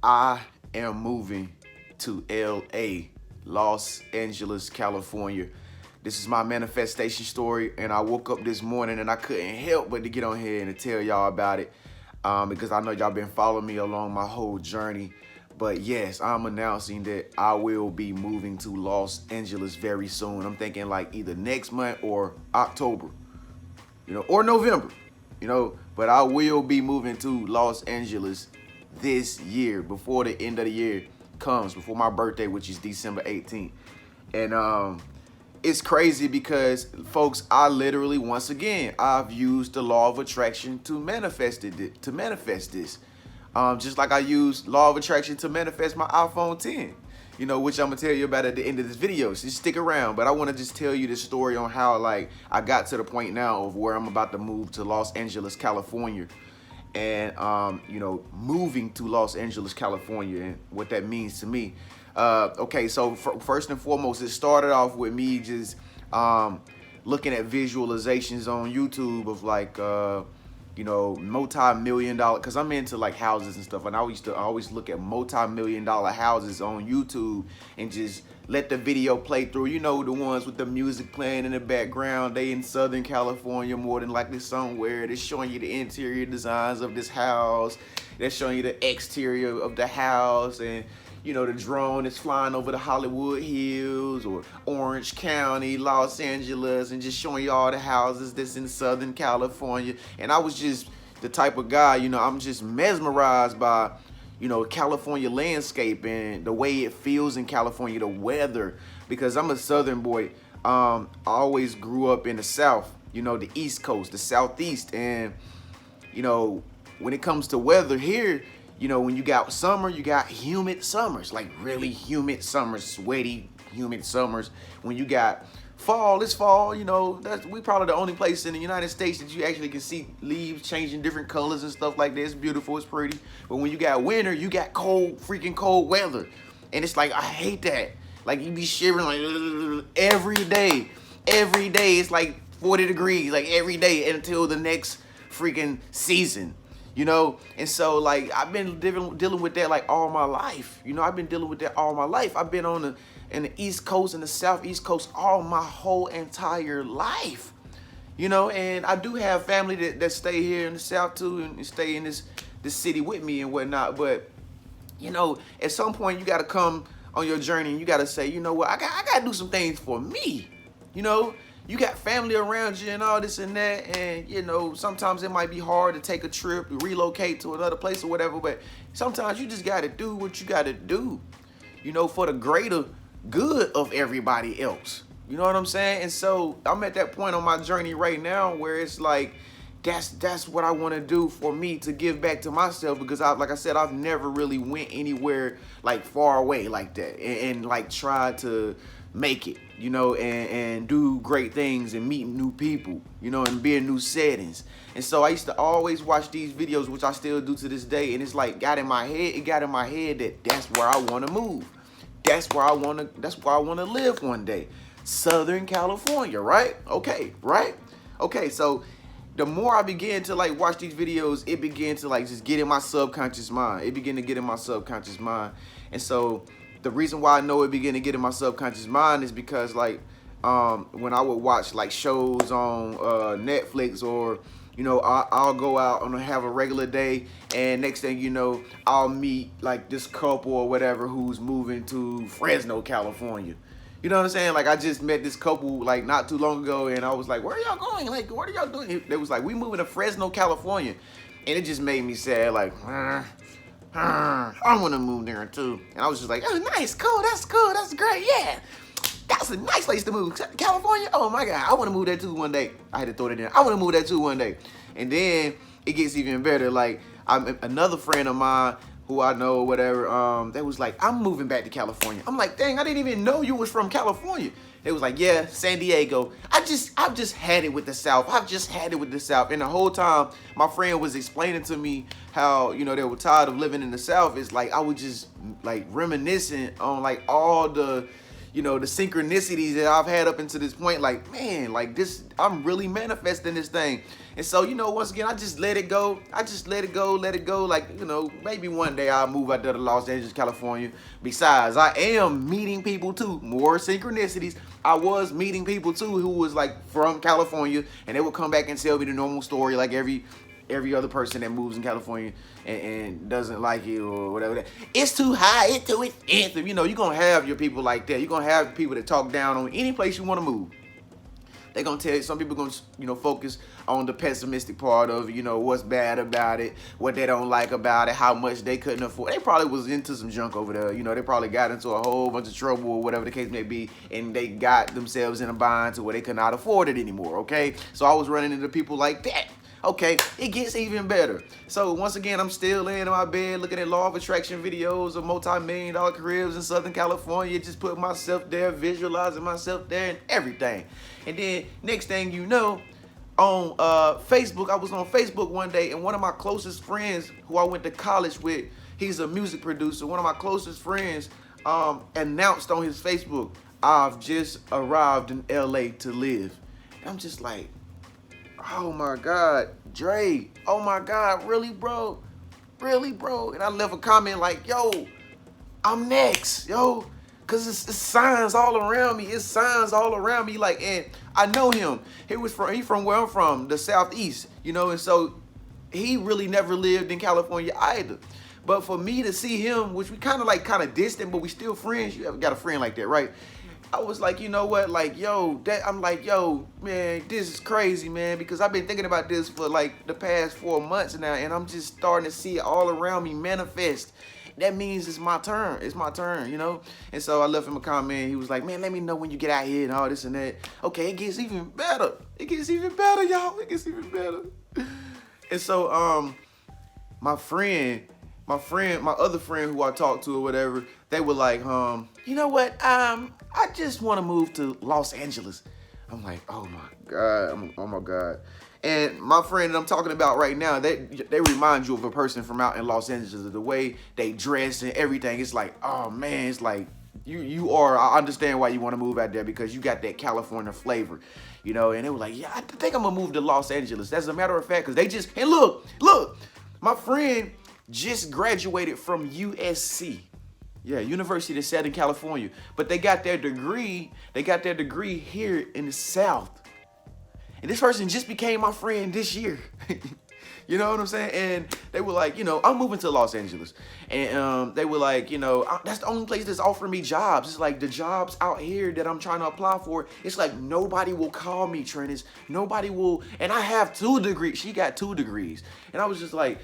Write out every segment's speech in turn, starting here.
I am moving to LA, Los Angeles, California. This is my manifestation story, and I woke up this morning and I couldn't help but to get on here and to tell y'all about it because I know y'all been following me along my whole journey. But yes, I'm announcing that I will be moving to Los Angeles very soon. I'm thinking like either next month or October, or November, but I will be moving to Los Angeles this year before the end of the year comes, before my birthday, which is December 18th. And it's crazy because, folks, I literally, once again, I've used the law of attraction to manifest this. Just like I used law of attraction to manifest my iPhone 10, which I'm gonna tell you about at the end of this video. So just stick around. But I want to just tell you this story on how I got to the point now of where I'm about to move to Los Angeles, California. And moving to Los Angeles, California, and what that means to me. Okay, so first and foremost, it started off with me just looking at visualizations on YouTube of multi-million dollar, because I'm into like houses and stuff, and I always look at multi-million dollar houses on YouTube and just let the video play through. The ones with the music playing in the background. They in Southern California more than likely somewhere. They're showing you the interior designs of this house. They're showing you the exterior of the house, and the drone is flying over the Hollywood Hills or Orange County, Los Angeles, and just showing you all the houses that's in Southern California. And I was just the type of guy, I'm just mesmerized by California landscape and the way it feels in California, the weather, because I'm a Southern boy. I always grew up in the South, the East Coast, the Southeast. And, when it comes to weather here, when you got summer, you got humid summers, like really humid summers, sweaty, humid summers. When you got fall, it's fall, we probably the only place in the United States that you actually can see leaves changing different colors and stuff like that. It's beautiful, it's pretty. But when you got winter, you got freaking cold weather. And it's like, I hate that. Like, you be shivering like every day. Every day it's like 40 degrees, like every day until the next freaking season. And so like I've been dealing with that like all my life. I've been dealing with that all my life. I've been in the East Coast and the Southeast Coast all my whole entire life. And I do have family that stay here in the South too, and stay in this city with me and whatnot. But at some point you gotta come on your journey and you gotta say, you know what, I gotta do some things for me. You got family around you and all this and that, and sometimes it might be hard to take a trip, relocate to another place or whatever, but sometimes you just gotta do what you gotta do, for the greater good of everybody else. You know what I'm saying? And so I'm at that point on my journey right now where it's like, that's what I want to do for me, to give back to myself, because like I said, I've never really went anywhere like far away like that and like tried to make it, and do great things and meet new people, and be in new settings. And so I used to always watch these videos, which I still do to this day, and it's like got in my head that that's where I want to move. That's where I want to live one day. Southern California, right? Okay, right? Okay, so the more I began to like watch these videos, it began to like just get in my subconscious mind. It began to get in my subconscious mind. And so the reason why I know it began to get in my subconscious mind is because like when I would watch like shows on Netflix, or I'll go out and have a regular day, and next thing you know, I'll meet like this couple or whatever who's moving to Fresno, California. You know what I'm saying? Like I just met this couple like not too long ago, and I was like, where are y'all going? Like, what are y'all doing? They was like, we moving to Fresno, California. And it just made me sad, like, I want to move there too. And I was just like, oh, nice, cool, that's great, yeah. That's a nice place to move. California, oh my God, I want to move there too one day. I had to throw it in. I want to move there too one day. And then it gets even better. Like, another friend of mine who I know or whatever, they was like, I'm moving back to California. I'm like, dang, I didn't even know you was from California. They was like, yeah, San Diego. I've just had it with the South. I've just had it with the South. And the whole time my friend was explaining to me how, they were tired of living in the South. It's like I was just like reminiscing on like all the, the synchronicities that I've had up until this point, like, man, like this, I'm really manifesting this thing. And so, once again, I just let it go. I just let it go. Like, maybe one day I'll move out there to Los Angeles, California. Besides, I am meeting people too. More synchronicities. I was meeting people too who was like from California, and they would come back and tell me the normal story, like every other person that moves in California and doesn't like it or whatever. It's too high, it's too expensive. You're going to have your people like that. You're going to have people that talk down on any place you want to move. They're going to tell you, some people going to, focus on the pessimistic part of, what's bad about it, what they don't like about it, how much they couldn't afford. They probably was into some junk over there. They probably got into a whole bunch of trouble or whatever the case may be, and they got themselves in a bind to where they could not afford it anymore, okay? So I was running into people like that. Okay, it gets even better. So once again, I'm still laying in my bed looking at law of attraction videos of multi-million-dollar careers in Southern California, just putting myself there, visualizing myself there and everything. And then next thing you know, on Facebook, I was on Facebook one day, and one of my closest friends who I went to college with, he's a music producer, one of my closest friends announced on his Facebook, I've just arrived in LA to live. And I'm just like, oh my God, Dre, oh my God, really, bro? Really, bro? And I left a comment like, yo, I'm next, yo. Cause it's signs all around me. It's signs all around me. Like, and I know him. He from where I'm from, the Southeast, and so he really never lived in California either. But for me to see him, which we kind of distant, but we still friends. You ever got a friend like that, right? I was like, you know what, like, I'm like, yo, man, this is crazy, man, because I've been thinking about this for like the past 4 months now, and I'm just starting to see it all around me manifest. That means it's my turn. It's my turn, And so I left him a comment. He was like, man, let me know when you get out here and all this and that. Okay, it gets even better. It gets even better, y'all. It gets even better. And so my other friend who I talked to or whatever, they were like, you know what? I just want to move to Los Angeles. I'm like, oh my God. And my friend that I'm talking about right now, they remind you of a person from out in Los Angeles. The way they dress and everything, it's like, oh man, it's like I understand why you want to move out there, because you got that California flavor, And they were like, yeah, I think I'm gonna move to Los Angeles. As a matter of fact, because they just, and look, my friend just graduated from USC. Yeah, University of Southern California. But they got their degree here in the South. And this person just became my friend this year. You know what I'm saying? And they were like, I'm moving to Los Angeles. And they were like, that's the only place that's offering me jobs. It's like the jobs out here that I'm trying to apply for, it's like nobody will call me, Trenius. Nobody will. And I have 2 degrees. She got 2 degrees. And I was just like,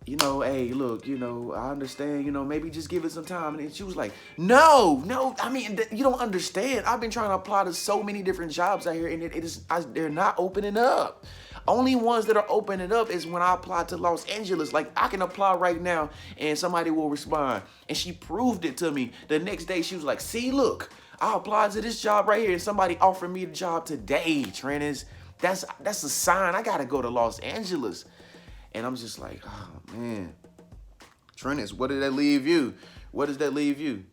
hey, look, I understand, maybe just give it some time. And she was like, no, I mean, you don't understand. I've been trying to apply to so many different jobs out here, and they're not opening up. Only ones that are opening up is when I apply to Los Angeles. Like, I can apply right now and somebody will respond. And she proved it to me. The next day, she was like, see, look, I applied to this job right here, and somebody offered me the job today, Trenius. That's a sign. I got to go to Los Angeles. And I'm just like, oh, man. Trenius, what did that leave you? What does that leave you?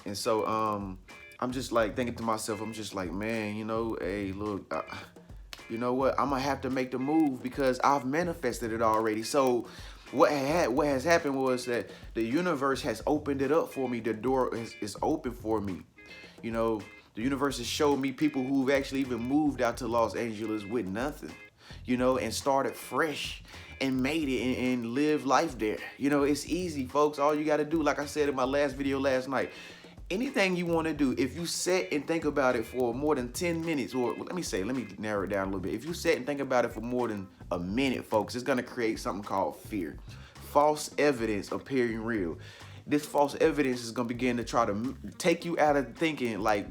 And so I'm just like thinking to myself, I'm just like, man, hey, look, you know what? I'm going to have to make the move because I've manifested it already. So what has happened was that the universe has opened it up for me. The door is open for me. The universe has showed me people who've actually even moved out to Los Angeles with nothing, and started fresh and made it and lived life there. It's easy, folks. All you got to do, like I said in my last video last night, anything you want to do, if you sit and think about it for more than 10 minutes, or let me narrow it down a little bit. If you sit and think about it for more than a minute, folks, it's going to create something called fear. False evidence appearing real. This false evidence is going to begin to try to take you out of thinking like,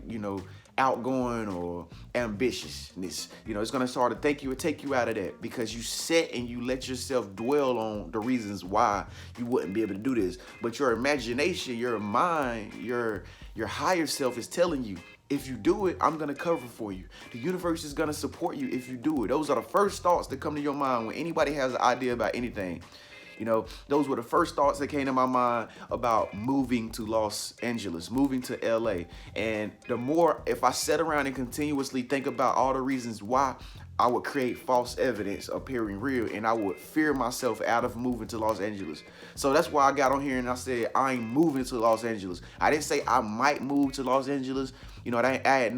outgoing or ambitiousness. It's going to start to take you out of that, because you sit and you let yourself dwell on the reasons why you wouldn't be able to do this. But your imagination, your mind, your higher self is telling you, if you do it, I'm going to cover for you. The universe is going to support you if you do it. Those are the first thoughts that come to your mind when anybody has an idea about anything. You know, those were the first thoughts that came to my mind about moving to Los Angeles, moving to LA. And the more, if I sat around and continuously think about all the reasons why, I would create false evidence appearing real, and I would fear myself out of moving to Los Angeles. So that's why I got on here and I said I ain't moving to Los Angeles. I didn't say I might move to Los Angeles. You know, I ain't add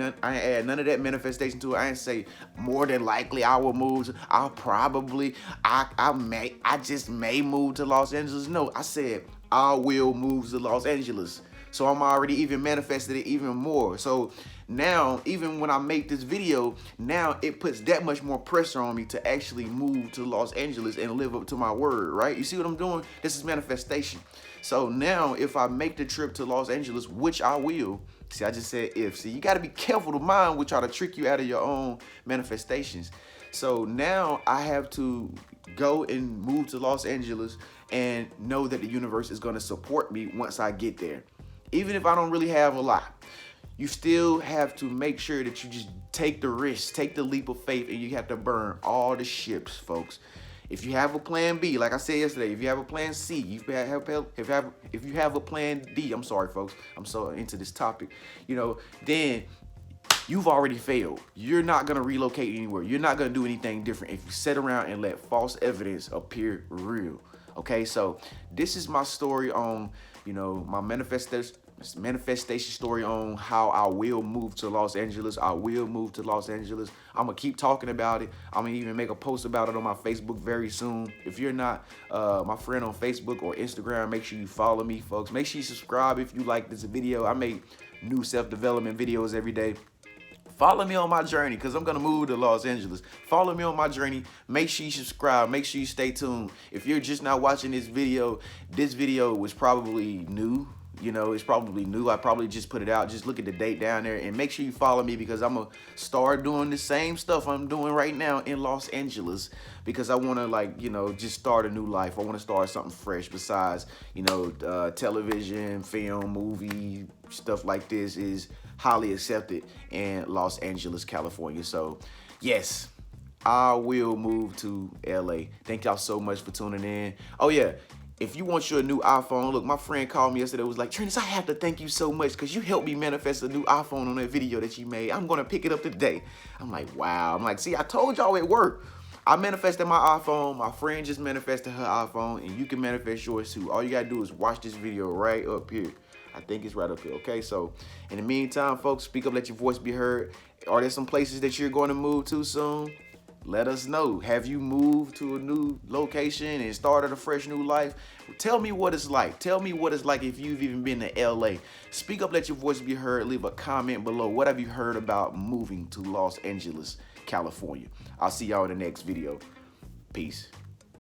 none of that manifestation to it. I didn't say more than likely I will move. I'll probably, I just may move to Los Angeles. No, I said I will move to Los Angeles. So I'm already even manifested it even more. So now, even when I make this video, now it puts that much more pressure on me to actually move to Los Angeles and live up to my word, right? You see what I'm doing? This is manifestation. So now if I make the trip to Los Angeles, which I will, see, I just said if. See, you got to be careful. The mind will try to trick you out of your own manifestations. So now I have to go and move to Los Angeles and know that the universe is going to support me once I get there. Even if I don't really have a lot, you still have to make sure that you just take the risk, take the leap of faith, and you have to burn all the ships, folks. If you have a plan B, like I said yesterday, if you have a plan C, if you have a plan D, I'm sorry, folks, I'm so into this topic, you know, then you've already failed. You're not going to relocate anywhere. You're not going to do anything different if you sit around and let false evidence appear real. Okay, so this is my story on, you know, my manifestation story on how I will move to Los Angeles. I will move to Los Angeles. I'm going to keep talking about it. I'm going to even make a post about it on my Facebook very soon. If you're not my friend on Facebook or Instagram, make sure you follow me, folks. Make sure you subscribe if you like this video. I make new self-development videos every day. Follow me on my journey because I'm going to move to Los Angeles. Follow me on my journey. Make sure you subscribe. Make sure you stay tuned. If you're just now watching this video was probably new. You know, it's probably new. I probably just put it out. Just look at the date down there and make sure you follow me because I'm going to start doing the same stuff I'm doing right now in Los Angeles because I want to, like, you know, just start a new life. I want to start something fresh besides, you know, television, film, movie, stuff like this is highly accepted in Los Angeles, California. So, yes, I will move to LA. Thank y'all so much for tuning in. Oh, yeah. If you want your new iPhone, look, my friend called me yesterday, was like, Trenius, I have to thank you so much because you helped me manifest a new iPhone on that video that you made. I'm going to pick it up today. I'm like, wow. I'm like, see, I told y'all it worked. I manifested my iPhone. My friend just manifested her iPhone, and you can manifest yours too. All you got to do is watch this video right up here. I think it's right up here, okay? So, in the meantime, folks, speak up, let your voice be heard. Are there some places that you're going to move to soon? Let us know. Have you moved to a new location and started a fresh new life? Tell me what it's like. Tell me what it's like if you've even been to LA. Speak up, let your voice be heard. Leave a comment below. What have you heard about moving to Los Angeles, California? I'll see y'all in the next video. Peace.